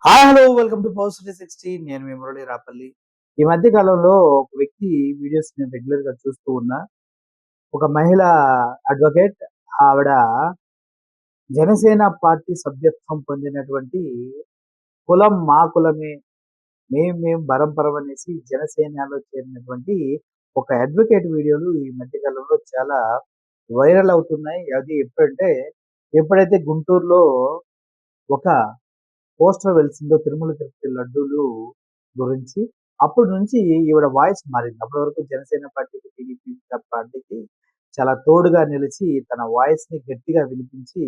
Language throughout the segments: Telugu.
Hi hello welcome to power 60. నేను మీ మురళి రాపల్లి. ఈ మధ్య కాలంలో ఒక వ్యక్తి వీడియోస్ నేను రెగ్యులర్ గా చూస్తూ ఉన్నా. ఒక మహిళ అడ్వకేట్. ఆవిడ జనసేన పార్టీ సభ్యత్వం పొందినటువంటి కులం మా కులమే, మేం పరంపరం అనేసి జనసేనలో చేరినటువంటి ఒక అడ్వకేట్ వీడియోలు ఈ మధ్య కాలంలో చాలా వైరల్ అవుతున్నాయి. అది ఎప్పుడైతే గుంటూరులో ఒక పోస్టర్ వెలిసిందో తిరుమల తిరుపతి లడ్డూలు గురించి. అప్పటి నుంచి ఈవిడ వాయిస్ మారింది. అప్పటి వరకు జనసేన పార్టీకి, టీడీపీ పార్టీకి చాలా తోడుగా నిలిచి తన వాయిస్‌ని గట్టిగా వినిపించి,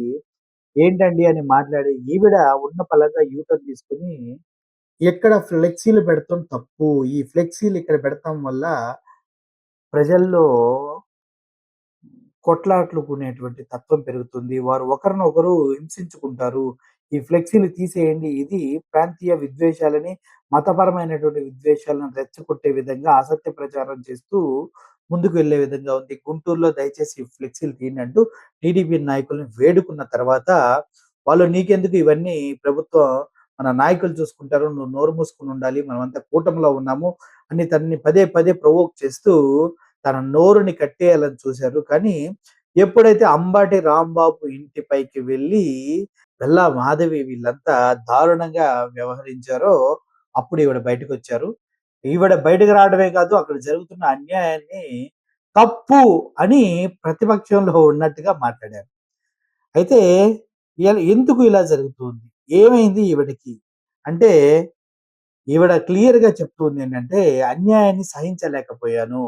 ఏంటండి అని మాట్లాడి ఈవిడ ఉన్న పళంగా యూటర్న్ తీసుకొని, ఎక్కడ ఫ్లెక్సీలు పెడతం తప్పు. ఈ ఫ్లెక్సీలు ఇక్కడ పెడతాం వల్ల ప్రజల్లో కొట్లాట్లుకునేటువంటి తత్వం పెరుగుతుంది. వారు ఒకరినొకరు హింసించుకుంటారు. ఈ ఫ్లెక్సీలు తీసేయండి. ఇది ప్రాంతీయ విద్వేషాలని, మతపరమైనటువంటి విద్వేషాలను రెచ్చగొట్టే విధంగా అసత్య ప్రచారం చేస్తూ ముందుకు వెళ్ళే విధంగా ఉంది. గుంటూరులో దయచేసి ఈ ఫ్లెక్సీలు తీయండి అంటూ టీడీపీ నాయకుల్ని వేడుకున్న తర్వాత, వాళ్ళు నీకెందుకు ఇవన్నీ ప్రభుత్వం మన నాయకులు చూసుకుంటారు. నువ్వు నోరు మూసుకొని ఉండాలి. మనమంతా కూటమిలో ఉన్నాము అని తనని పదే పదే ప్రొవోక్ చేస్తూ తన నోరుని కట్టేయాలని చూశారు. కానీ ఎప్పుడైతే అంబాటి రాంబాబు ఇంటి పైకి వెళ్ళి బెల్లా మాధవి వీళ్ళంతా దారుణంగా వ్యవహరించారో అప్పుడు ఈవిడ బయటకొచ్చారు. ఈవిడ బయటకు రావడమే కాదు, అక్కడ జరుగుతున్న అన్యాయాన్ని తప్పు అని ప్రతిపక్షంలో ఉన్నట్టుగా మాట్లాడారు. అయితే ఎందుకు ఇలా జరుగుతుంది? ఏమైంది ఈవిడకి? అంటే ఈవిడ క్లియర్‌గా చెప్తుంది ఏంటంటే, అన్యాయాన్ని సహించలేకపోయాను.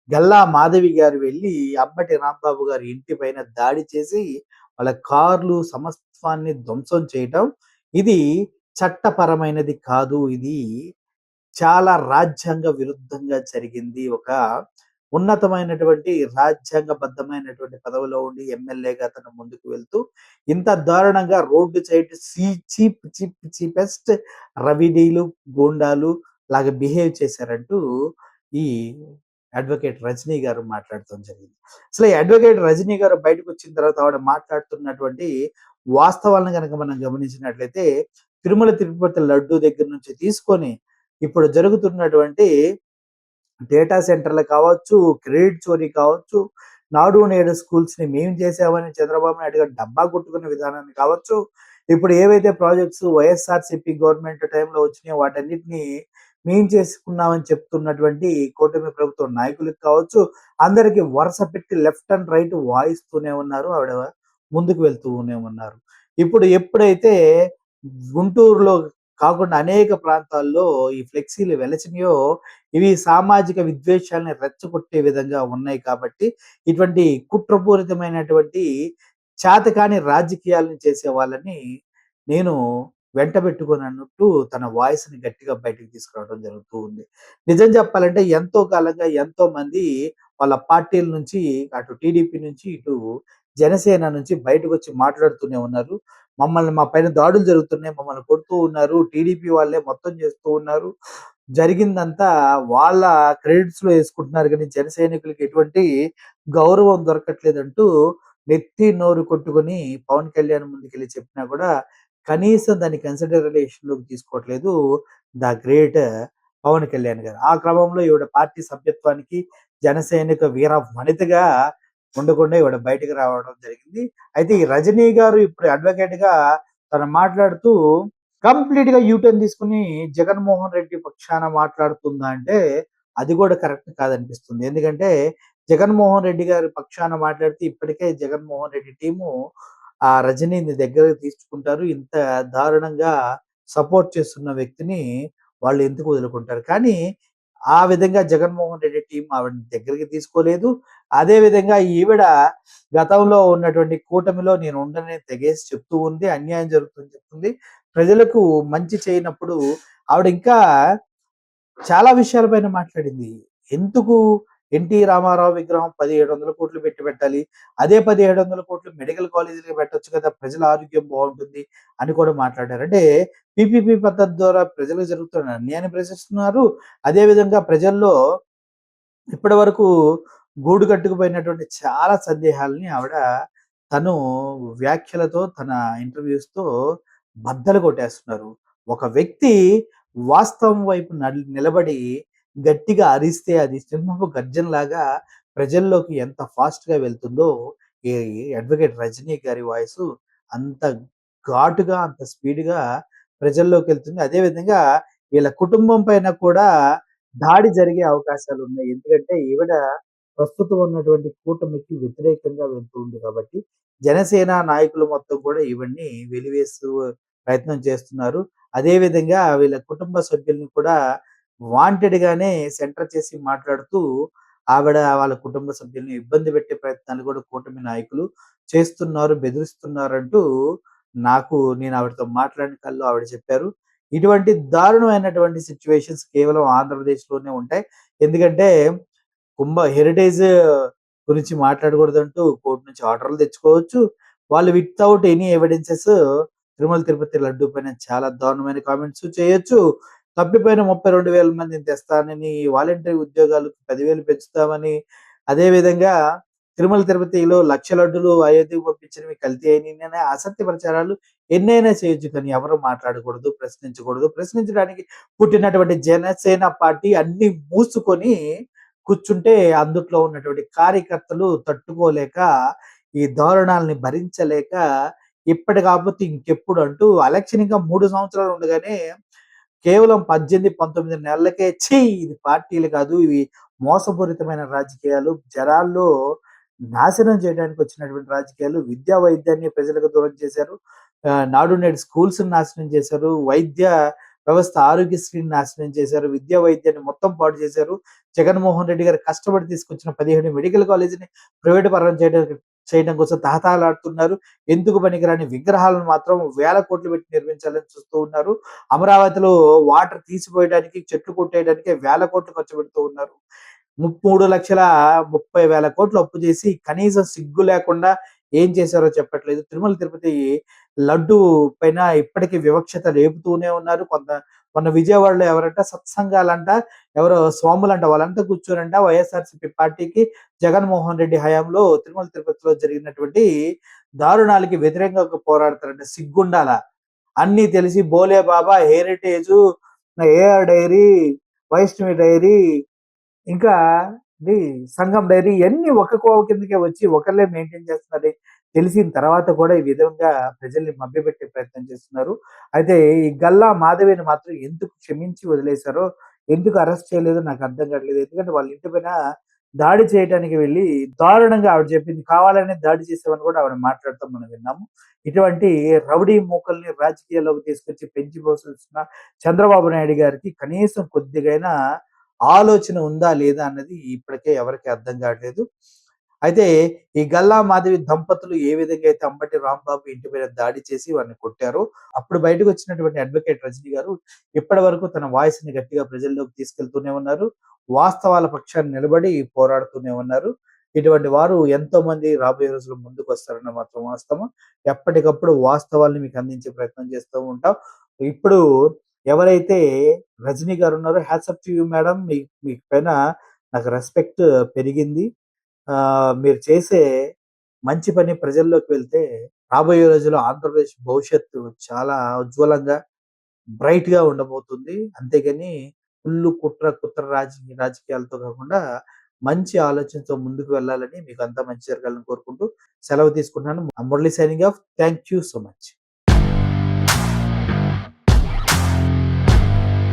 గల్లా మాధవి గారు వెళ్లి అంబటి రాంబాబు గారి ఇంటి పైన దాడి చేసి, వాళ్ళ కార్లు సమస్తాన్ని ధ్వంసం చేయటం, ఇది చట్టపరమైనది కాదు. ఇది చాలా రాజ్యాంగ విరుద్ధంగా జరిగింది. ఒక ఉన్నతమైనటువంటి రాజ్యాంగబద్ధమైనటువంటి పదవిలో ఉండి ఎమ్మెల్యేగా అతను ముందుకు వెళ్తూ, ఇంత దారుణంగా రోడ్డు సైడ్ చీపెస్ట్ రవిడీలు, గూండాలు లాగా బిహేవ్ చేశారంటూ ఈ అడ్వకేట్ రజనీ గారు మాట్లాడటం జరిగింది. అసలు ఈ అడ్వకేట్ రజనీ గారు బయటకొచ్చిన తర్వాత ఆవిడ మాట్లాడుతున్నటువంటి వాస్తవాలను గనక మనం గమనించినట్లయితే, తిరుమల తిరుపతి లడ్డూ దగ్గర నుంచి తీసుకొని ఇప్పుడు జరుగుతున్నటువంటి డేటా సెంటర్లు కావచ్చు, క్రెడిట్ చోరీ కావచ్చు, నాడు నేడు స్కూల్స్‌ని మేము చేసామని చంద్రబాబు నాయుడు గారు డబ్బా కొట్టుకునే విధానాన్ని కావచ్చు, ఇప్పుడు ఏవైతే ప్రాజెక్ట్స్ వైఎస్ఆర్‌సీపీ గవర్నమెంట్ టైంలో వచ్చినాయో వాటన్నిటిని మేము చేసుకున్నామని చెప్తున్నటువంటి కూటమి ప్రభుత్వ నాయకులకు కావచ్చు, అందరికి వరుస పెట్టి లెఫ్ట్ అండ్ రైట్ వాయిస్తూనే ఉన్నారు. ఆవిడ ముందుకు వెళ్తూనే ఉన్నారు. ఇప్పుడు ఎప్పుడైతే గుంటూరులో కాకుండా అనేక ప్రాంతాల్లో ఈ ఫ్లెక్సీలు వెలసినాయో, ఇవి సామాజిక విద్వేషాలని రెచ్చగొట్టే విధంగా ఉన్నాయి కాబట్టి, ఇటువంటి కుట్రపూరితమైనటువంటి చేతకాని రాజకీయాలను చేసే వాళ్ళని నేను వెంటబెట్టుకోనన్నట్టు తన వాయిస్‌ని గట్టిగా బయటికి తీసుకురావడం జరుగుతూ ఉంది. నిజం చెప్పాలంటే ఎంతో కాలంగా ఎంతోమంది వాళ్ళ పార్టీల నుంచి, అటు టీడీపీ నుంచి, ఇటు జనసేన నుంచి బయటకొచ్చి మాట్లాడుతూనే ఉన్నారు. మా పైన దాడులు జరుగుతున్నాయి. మమ్మల్ని కొడుతూ ఉన్నారు. టీడీపీ వాళ్ళే మొత్తం చేస్తూ ఉన్నారు. జరిగిందంతా వాళ్ళ క్రెడిట్స్‌లో యేసుకుంటున్నారు గానీ, జన సైనికులకి ఎటువంటి గౌరవం దొరకట్లేదంటూ నెత్తి నోరు కొట్టుకొని పవన్ కళ్యాణ్ ముందుకెళ్ళి చెప్పినా కూడా కనీసం దాన్ని కన్సిడరేషన్‌లోకి తీసుకోవట్లేదు ద గ్రేట్ పవన్ కళ్యాణ్ గారు. ఆ క్రమంలో ఈవిడ పార్టీ సభ్యత్వానికి జన సైనిక వీర వనితగా ఉండకుండా ఈవిడ బయటకి రావడం జరిగింది. అయితే ఈ రజనీ గారు ఇప్పుడు అడ్వకేట్‌గా తను మాట్లాడుతూ కంప్లీట్‌గా యూటర్న్ తీసుకొని జగన్మోహన్ రెడ్డి పక్షాన మాట్లాడుతుందా అంటే, అది కూడా కరెక్ట్ కాదనిపిస్తుంది. ఎందుకంటే జగన్మోహన్ రెడ్డి గారి పక్షాన మాట్లాడితే ఇప్పటికే జగన్మోహన్ రెడ్డి టీము ఆ రజనీని దగ్గరకు తీసుకుంటారు. ఇంత దారుణంగా సపోర్ట్ చేస్తున్న వ్యక్తిని వాళ్ళు ఎందుకు వదులుకుంటారు. కానీ ఆ విధంగా జగన్మోహన్ రెడ్డి టీమ్ ఆవిడని దగ్గరికి తీసుకోలేదు. అదే విధంగా ఈవిడ గతంలో ఉన్నటువంటి కూటమిలో నేను ఉండనని తెగేసి చెప్తూ ఉంది. అన్యాయం జరుగుతుందని చెప్తుంది. ప్రజలకు మంచి చేయనప్పుడు ఆవిడ ఇంకా చాలా విషయాల పైన మాట్లాడింది. ఎందుకు 'ఎన్టీ రామారావు' విగ్రహం 1700,00,00,000 పెట్టి పెట్టాలి. అదే 1700,00,00,000 మెడికల్ కాలేజీలకి పెట్టొచ్చు కదా! ప్రజల ఆరోగ్యం బావుంటుంది అని కూడా మాట్లాడారు. అంటే పీపీపీ పద్ధతి ద్వారా ప్రజలకు జరుగుతున్న అన్యాయాన్ని ప్రశ్నిస్తున్నారు. అదే విధంగా ప్రజల్లో ఇప్పటివరకు గూడు కట్టుకుపోయినటువంటి చాలా సందేహాల్ని ఆవిడ తను వ్యాఖ్యలతో, తన ఇంటర్‌వ్యూస్‌తో బద్దలు కొట్టేస్తున్నారు. ఒక వ్యక్తి వాస్తవం వైపు నిలబడి గట్టిగా అరిస్తే అది సింహపు గర్జనలాగా ప్రజల్లోకి ఎంత ఫాస్ట్‌గా వెళ్తుందో, ఈ అడ్వొకేట్ రజనీ గారి వాయిసు అంత ఘాటుగా, అంత స్పీడ్‌గా ప్రజల్లోకెళ్తుంది. అదే విధంగా వీళ్ళ కుటుంబం పైన కూడా దాడి జరిగే అవకాశాలున్నాయి. ఎందుకంటే ఈవిడ ప్రస్తుతం ఉన్నటువంటి కూటమికి వ్యతిరేకంగా వెళ్తూ ఉంది కాబట్టి, జనసేన నాయకులు మొత్తం కూడా ఈవిడ్ని వెలివేస్తూ ప్రయత్నం చేస్తున్నారు. అదే విధంగా వీళ్ళ కుటుంబ సభ్యుల్ని కూడా వాంటెడ్‌గానే సెంటర్ చేసి మాట్లాడుతూ, ఆవిడ వాళ్ళ కుటుంబ సభ్యుల్ని ఇబ్బంది పెట్టే ప్రయత్నాలు కూడా కూటమి నాయకులు చేస్తున్నారు, బెదిరిస్తున్నారంటూ నేను ఆవిడతో మాట్లాడిన కల్లో ఆవిడ చెప్పారు. ఇటువంటి దారుణమైనటువంటి సిట్యుయేషన్స్ కేవలం ఆంధ్రప్రదేశ్‌లోనే ఉంటాయి. ఎందుకంటే హెరిటేజ్ గురించి మాట్లాడకూడదంటూ కోర్ట్ నుంచి ఆర్డర్‌లు తెచ్చుకోవచ్చు. వాళ్ళు without any evidences Tirumala Tirupati laddu పైన చాలా దారుణమైన కామెంట్స్ చేయొచ్చు. తప్పిపోయిన 32,000 మందిని తెస్తానని, వాలంటరీ ఉద్యోగాలకు 10,000 పెంచుతామని, అదే విధంగా తిరుమల తిరుపతిలో లక్ష లడ్డూలు అయోధ్యకు పంపించినవి కల్తీ అయినయని అసత్య ప్రచారాలు ఎన్నైనా చేయొచ్చు. కానీ ఎవరు మాట్లాడకూడదు, ప్రశ్నించకూడదు. ప్రశ్నించడానికి పుట్టినటువంటి జనసేన పార్టీ అన్నీ మూసుకొని కూర్చుంటే అందుట్లో ఉన్నటువంటి కార్యకర్తలు తట్టుకోలేక, ఈ దారుణాల్ని భరించలేక ఇప్పటి కాకపోతే ఇంకెప్పుడు అంటూ ఎలక్షన్ ఇంకా 3 సంవత్సరాలు ఉండగానే కేవలం 18, 19 నెలలకే ఇది పార్టీలు కాదు. ఇవి మోసపూరితమైన రాజకీయాలు. జనాల్లో నాశనం చేయడానికి వచ్చినటువంటి రాజకీయాలు. విద్యా, వైద్యాన్ని ప్రజలకు దూరం చేశారు. నాడు నేడు స్కూల్స్‌ని నాశనం చేశారు. వైద్య వ్యవస్థ ఆరోగ్యశ్రీని నాశనం చేశారు. విద్యా, వైద్యాన్ని మొత్తం పాడు చేశారు. జగన్మోహన్ రెడ్డి గారు కష్టపడి తీసుకొచ్చిన 17 మెడికల్ కాలేజ్‌ని ప్రైవేట్ పరం చేయడం కోసం తహతహలాడుతున్నారు. ఎందుకు పనికిరాని విగ్రహాలను మాత్రం వేల కోట్లు పెట్టి నిర్మించాలని చూస్తూ ఉన్నారు. అమరావతిలో వాటర్ తీసిపోయడానికి, చెట్లు కొట్టేయడానికే వేల కోట్లు ఖర్చు పెడుతూ ఉన్నారు. 3,30,30,000 కోట్లు అప్పు చేసి కనీసం సిగ్గు లేకుండా ఏం చేశారో చెప్పట్లేదు. తిరుమల తిరుపతి లడ్డు పైన ఇప్పటికీ వివక్షత రేపుతూనే ఉన్నారు. మొన్న విజయవాడలో ఎవరంట సత్సంగాలంట, ఎవరో స్వాములంట వాళ్ళంతా కూర్చొనంట వైఎస్ఆర్‌సీపీ పార్టీకి జగన్మోహన్ రెడ్డి హయాంలో తిరుమల తిరుపతిలో జరిగినటువంటి దారుణాలకి వ్యతిరేకంగా పోరాడతారంట. సిగ్గుండాల. అన్నీ తెలిసి Bole Baba, Heritage, AR dairy, Vaishnavi dairy, ఇంకా ఇది సంగం డైరీ ఇయన్నీ ఒక కోవ కిందకే వచ్చి ఒకళ్ళే మెయింటైన్ చేస్తున్నారని తెలిసిన తర్వాత కూడా ఈ విధంగా ప్రజల్ని మభ్యపెట్టే ప్రయత్నం చేస్తున్నారు. అయితే ఈ గల్లా మాధవిని మాత్రం ఎందుకు క్షమించి వదిలేశారో, ఎందుకు అరెస్ట్ చేయలేదో నాకు అర్థం కావట్లేదు. ఎందుకంటే వాళ్ళ ఇంటి పైన దాడి చేయడానికి వెళ్లి దారుణంగా ఆవిడ చెప్పింది. కావాలనే దాడి చేసామని కూడా ఆవిడ మాట్లాడటం మనం విన్నాము. ఇటువంటి రౌడీ మూకల్ని రాజకీయాల్లోకి తీసుకొచ్చి పెంచి పోషిస్తున్న చంద్రబాబు నాయుడు గారికి కనీసం కొద్దిగైనా ఆలోచన ఉందా లేదా అన్నది ఇప్పటికే ఎవరికీ అర్థం కావట్లేదు. అయితే ఈ గల్లా మాధవి దంపతులు ఏ విధంగా అయితే అంబటి రాంబాబు ఇంటి మీద దాడి చేసి వారిని కొట్టారో, అప్పుడు బయటకొచ్చినటువంటి అడ్వకేట్ రజనీ గారు ఇప్పటి వరకు తన వాయిస్‌ని గట్టిగా ప్రజల్లోకి తీసుకెళ్తూనే ఉన్నారు. వాస్తవాల పక్షాన నిలబడి పోరాడుతూనే ఉన్నారు. ఇటువంటి వారు ఎంతోమంది రాబోయే రోజుల్లో ముందుకొస్తారన్న మాత్రం వాస్తవం. ఎప్పటికప్పుడు వాస్తవాల్ని మీకు అందించే ప్రయత్నం చేస్తూ ఉంటాం. ఇప్పుడు ఎవరైతే రజనీ గారున్నారో hats off to you madam. మీ పైన నాకు రెస్పెక్ట్ పెరిగింది. మీరు చేసే మంచి పని ప్రజల్లోకి వెళ్తే రాబోయే రోజుల్లో ఆంధ్రప్రదేశ్ భవిష్యత్తు చాలా ఉజ్వలంగా, బ్రైట్‌గా ఉండబోతుంది. అంతేగాని కుళ్ళు, కుట్ర రాజకీయాలతో కాకుండా మంచి ఆలోచనతో ముందుకు వెళ్ళాలని, మీకంతా మంచి జరగాలని కోరుకుంటూ సెలవు తీసుకుంటున్నాను. Murali signing off. Thank you so much.